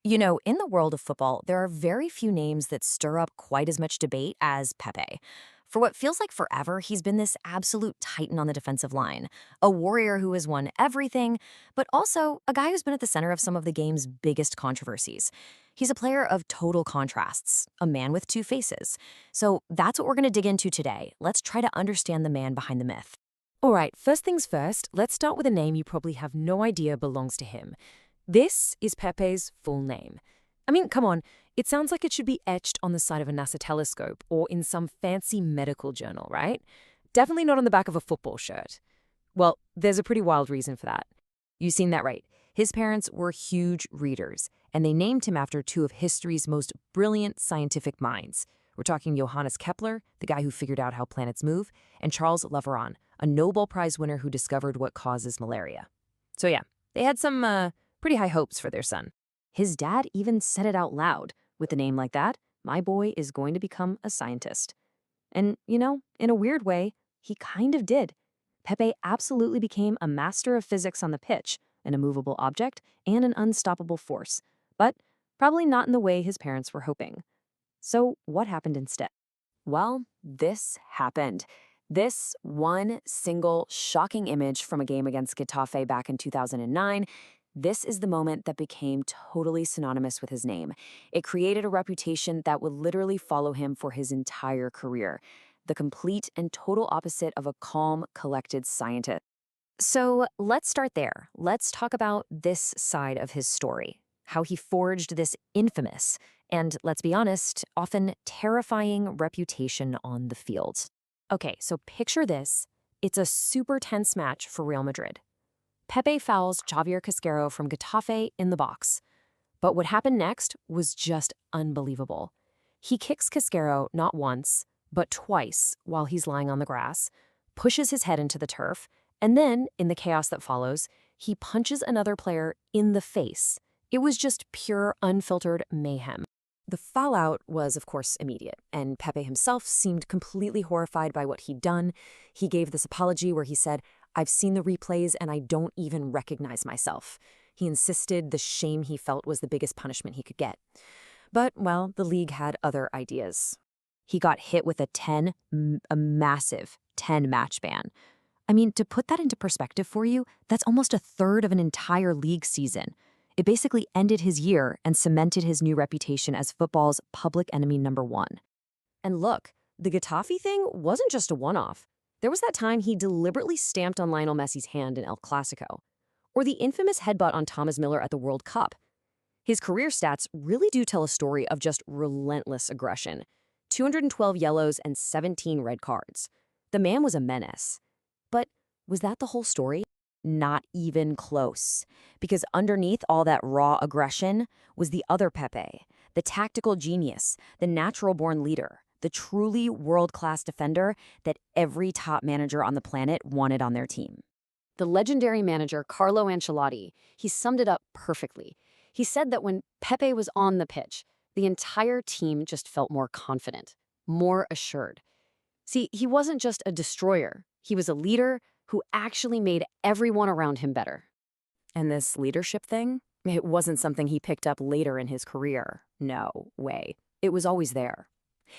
You know, in the world of football, there are very few names that stir up quite as much debate as Pepe. For what feels like forever, he's been this absolute titan on the defensive line, a warrior who has won everything, but also a guy who's been at the center of some of the game's biggest controversies. He's a player of total contrasts, a man with two faces. So that's what we're going to dig into today. Let's try to understand the man behind the myth. All right, first things first, let's start with a name you probably have no idea belongs to him. This is Pepe's full name. I mean, come on, it sounds like it should be etched on the side of a NASA telescope or in some fancy medical journal, right? Definitely not on the back of a football shirt. Well, there's a pretty wild reason for that. You've seen that right. His parents were huge readers, and they named him after two of history's most brilliant scientific minds. We're talking Johannes Kepler, the guy who figured out how planets move, and Charles Leveran, a Nobel Prize winner who discovered what causes malaria. So yeah, they had some pretty high hopes for their son. His dad even said it out loud. With a name like that, my boy is going to become a scientist. And, in a weird way, he kind of did. Pepe absolutely became a master of physics on the pitch, an immovable object, and an unstoppable force. But probably not in the way his parents were hoping. So what happened instead? Well, this happened. This one single shocking image from a game against Getafe back in 2009, this is the moment that became totally synonymous with his name. It created a reputation that would literally follow him for his entire career, the complete and total opposite of a calm, collected scientist. So let's start there. Let's talk about this side of his story, how he forged this infamous and, let's be honest, often terrifying reputation on the field. Okay, so picture this. It's a super tense match for Real Madrid. Pepe fouls Javier Casquero from Getafe in the box. But what happened next was just unbelievable. He kicks Casquero not once, but twice while he's lying on the grass, pushes his head into the turf, and then, in the chaos that follows, he punches another player in the face. It was just pure, unfiltered mayhem. The fallout was, of course, immediate, and Pepe himself seemed completely horrified by what he'd done. He gave this apology where he said, "I've seen the replays and I don't even recognize myself." He insisted the shame he felt was the biggest punishment he could get. But, well, the league had other ideas. He got hit with a massive 10-match ban. I mean, to put that into perspective for you, that's almost a third of an entire league season. It basically ended his year and cemented his new reputation as football's public enemy number one. And look, the Getafe thing wasn't just a one-off. There was that time he deliberately stamped on Lionel Messi's hand in El Clasico, or the infamous headbutt on Thomas Müller at the World Cup. His career stats really do tell a story of just relentless aggression. 212 yellows and 17 red cards. The man was a menace. But was that the whole story? Not even close. Because underneath all that raw aggression was the other Pepe, the tactical genius, the natural-born leader, the truly world-class defender that every top manager on the planet wanted on their team. The legendary manager Carlo Ancelotti, he summed it up perfectly. He said that when Pepe was on the pitch, the entire team just felt more confident, more assured. See, he wasn't just a destroyer. He was a leader who actually made everyone around him better. And this leadership thing, it wasn't something he picked up later in his career. No way. It was always there.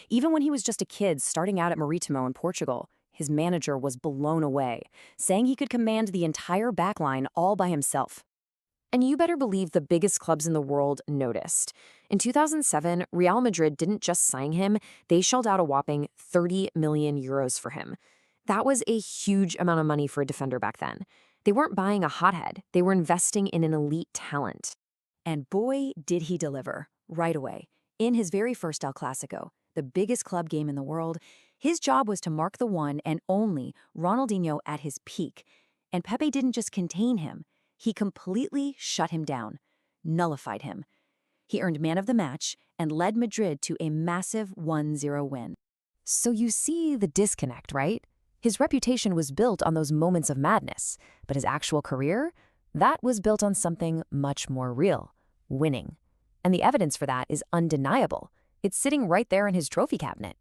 Even when he was just a kid starting out at Marítimo in Portugal, his manager was blown away, saying he could command the entire backline all by himself. And you better believe the biggest clubs in the world noticed. In 2007, Real Madrid didn't just sign him, they shelled out a whopping 30 million euros for him. That was a huge amount of money for a defender back then. They weren't buying a hothead, they were investing in an elite talent. And boy, did he deliver, right away. In his very first El Clasico, the biggest club game in the world, his job was to mark the one and only Ronaldinho at his peak. And Pepe didn't just contain him, he completely shut him down, nullified him. He earned man of the match and led Madrid to a massive 1-0 win. So you see the disconnect, right? His reputation was built on those moments of madness, but his actual career, that was built on something much more real, winning. And the evidence for that is undeniable. It's sitting right there in his trophy cabinet.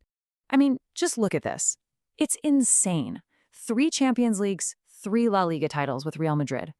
I mean, just look at this. It's insane. 3 Champions Leagues, 3 La Liga titles with Real Madrid,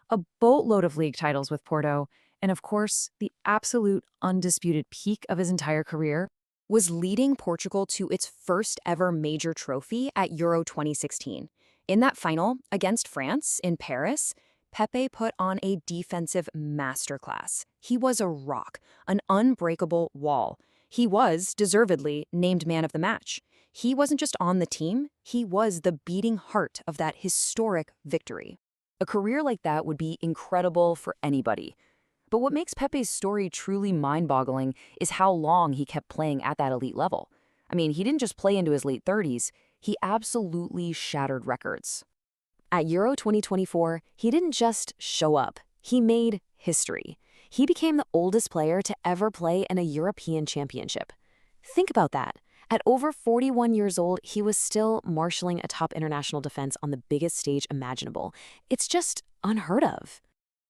a boatload of league titles with Porto, And of course, the absolute undisputed peak of his entire career. Was leading Portugal to its first ever major trophy at Euro 2016. In that final, against France in Paris, Pepe put on a defensive masterclass. He was a rock, an unbreakable wall. He was, deservedly, named man of the match. He wasn't just on the team, he was the beating heart of that historic victory. A career like that would be incredible for anybody. But what makes Pepe's story truly mind-boggling is how long he kept playing at that elite level. I mean, he didn't just play into his late 30s, he absolutely shattered records. At Euro 2024, he didn't just show up, he made history. He became the oldest player to ever play in a European championship. Think about that. At over 41 years old, he was still marshalling a top international defense on the biggest stage imaginable. It's just unheard of.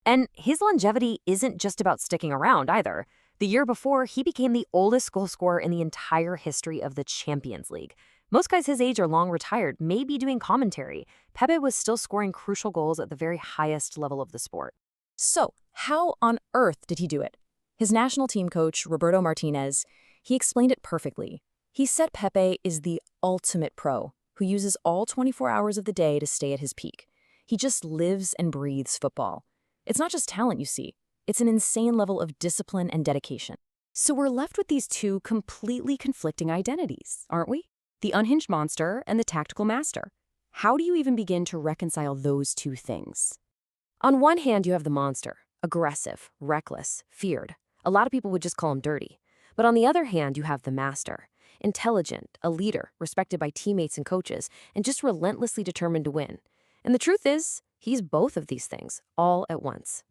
And his longevity isn't just about sticking around either. The year before, he became the oldest goal scorer in the entire history of the Champions League. Most guys his age are long retired, maybe doing commentary. Pepe was still scoring crucial goals at the very highest level of the sport. So, how on earth did he do it? His national team coach, Roberto Martinez, he explained it perfectly. He said Pepe is the ultimate pro, who uses all 24 hours of the day to stay at his peak. He just lives and breathes football. It's not just talent, you see. It's an insane level of discipline and dedication. So we're left with these two completely conflicting identities, aren't we? The unhinged monster and the tactical master. How do you even begin to reconcile those two things? On one hand, you have the monster, aggressive, reckless, feared. A lot of people would just call him dirty. But on the other hand, you have the master, intelligent, a leader, respected by teammates and coaches, and just relentlessly determined to win. And the truth is, he's both of these things, all at once.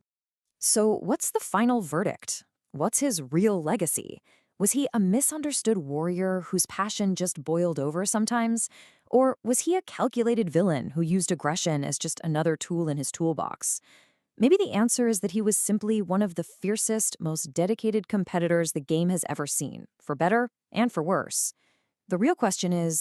So what's the final verdict? What's his real legacy? Was he a misunderstood warrior whose passion just boiled over sometimes? Or was he a calculated villain who used aggression as just another tool in his toolbox? Maybe the answer is that he was simply one of the fiercest, most dedicated competitors the game has ever seen, for better and for worse. The real question is,